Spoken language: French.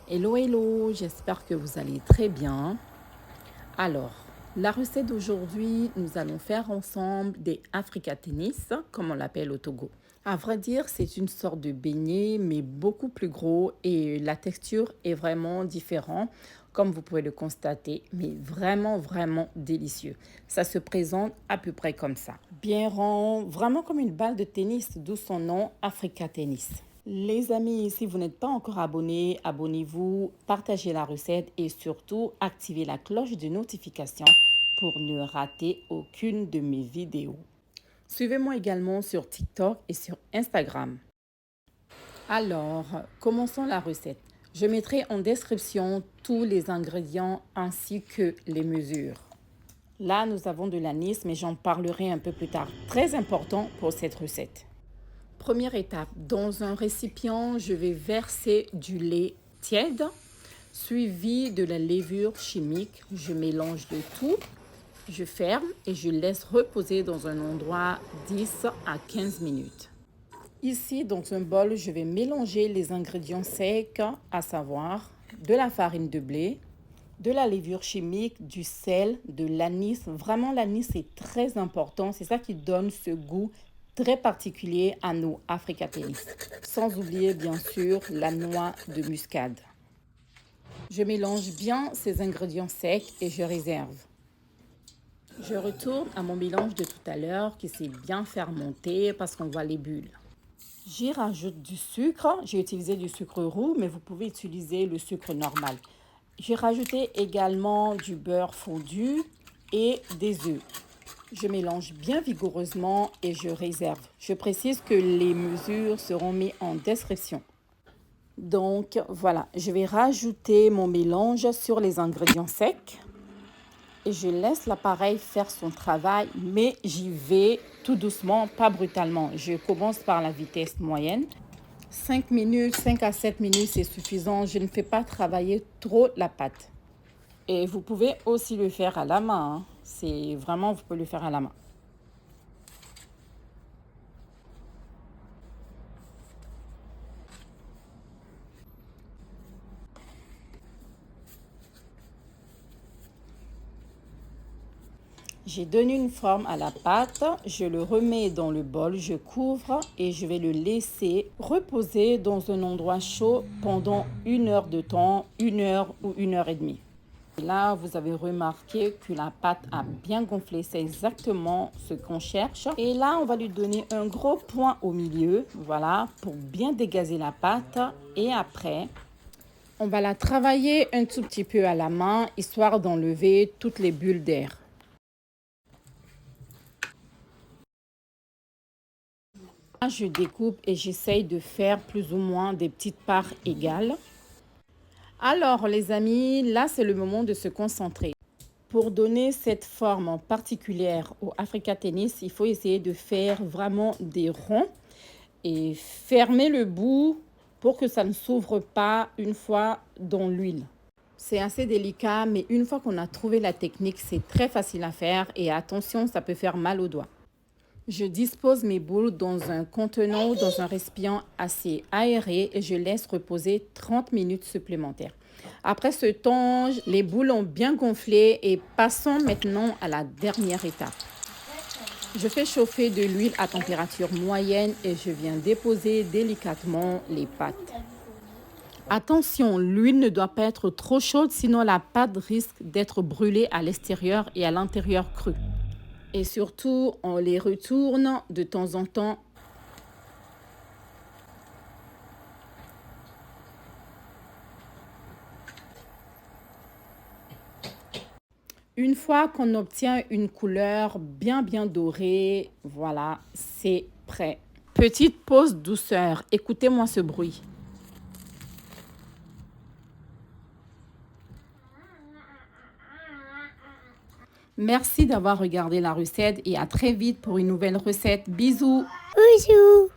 Hello, hello, j'espère que vous allez très bien. Alors, la recette d'aujourd'hui, nous allons faire ensemble des Africa Tennis, comme on l'appelle au Togo. À vrai dire, c'est une sorte de beignet, mais beaucoup plus gros et la texture est vraiment différente, comme vous pouvez le constater, mais vraiment délicieux. Ça se présente à peu près comme ça. Bien rond, vraiment comme une balle de tennis, d'où son nom Africa Tennis. Les amis, si vous n'êtes pas encore abonné, abonnez-vous, partagez la recette et surtout activez la cloche de notification pour ne rater aucune de mes vidéos. Suivez-moi également sur TikTok et sur Instagram. Alors, commençons la recette. Je mettrai en description tous les ingrédients ainsi que les mesures. Là, nous avons de l'anis, mais j'en parlerai un peu plus tard. Très important pour cette recette. Première étape, dans un récipient, je vais verser du lait tiède, suivi de la levure chimique. Je mélange le tout, je ferme et je laisse reposer dans un endroit 10 à 15 minutes. Ici, dans un bol, je vais mélanger les ingrédients secs, à savoir de la farine de blé, de la levure chimique, du sel, de l'anis. Vraiment, l'anis est très important. C'est ça qui donne ce goût très particulier à nos Africa Tennis. Sans oublier, bien sûr, la noix de muscade. Je mélange bien ces ingrédients secs et je réserve. Je retourne à mon mélange de tout à l'heure qui s'est bien fermenté parce qu'on voit les bulles. J'y rajoute du sucre. J'ai utilisé du sucre roux, mais vous pouvez utiliser le sucre normal. J'ai rajouté également du beurre fondu et des œufs. Je mélange bien vigoureusement et je réserve. Je précise que les mesures seront mises en description. Donc voilà, je vais rajouter mon mélange sur les ingrédients secs et je laisse l'appareil faire son travail, mais j'y vais tout doucement, pas brutalement. Je commence par la vitesse moyenne. 5 minutes, 5 à 7 minutes, c'est suffisant. Je ne fais pas travailler trop la pâte. Et vous pouvez aussi le faire à la main. C'est vraiment, vous pouvez le faire à la main. J'ai donné une forme à la pâte, je le remets dans le bol, je couvre et je vais le laisser reposer dans un endroit chaud pendant 1 heure de temps, 1 heure ou 1 heure et demie. Et là, vous avez remarqué que la pâte a bien gonflé, c'est exactement ce qu'on cherche. Et là, on va lui donner un gros point au milieu, voilà, pour bien dégazer la pâte. Et après, on va la travailler un tout petit peu à la main, histoire d'enlever toutes les bulles d'air. Je découpe et j'essaye de faire plus ou moins des petites parts égales. Alors les amis, là c'est le moment de se concentrer. Pour donner cette forme particulière au Africa Tennis, il faut essayer de faire vraiment des ronds et fermer le bout pour que ça ne s'ouvre pas une fois dans l'huile. C'est assez délicat, mais une fois qu'on a trouvé la technique, c'est très facile à faire et attention, ça peut faire mal aux doigts. Je dispose mes boules dans un contenant ou dans un récipient assez aéré et je laisse reposer 30 minutes supplémentaires. Après ce temps, les boules ont bien gonflé et passons maintenant à la dernière étape. Je fais chauffer de l'huile à température moyenne et je viens déposer délicatement les pâtes. Attention, l'huile ne doit pas être trop chaude, sinon la pâte risque d'être brûlée à l'extérieur et à l'intérieur cru. Et surtout, on les retourne de temps en temps. Une fois qu'on obtient une couleur bien dorée, voilà, c'est prêt. Petite pause douceur, écoutez-moi ce bruit. Merci d'avoir regardé la recette et à très vite pour une nouvelle recette. Bisous. Bonjour.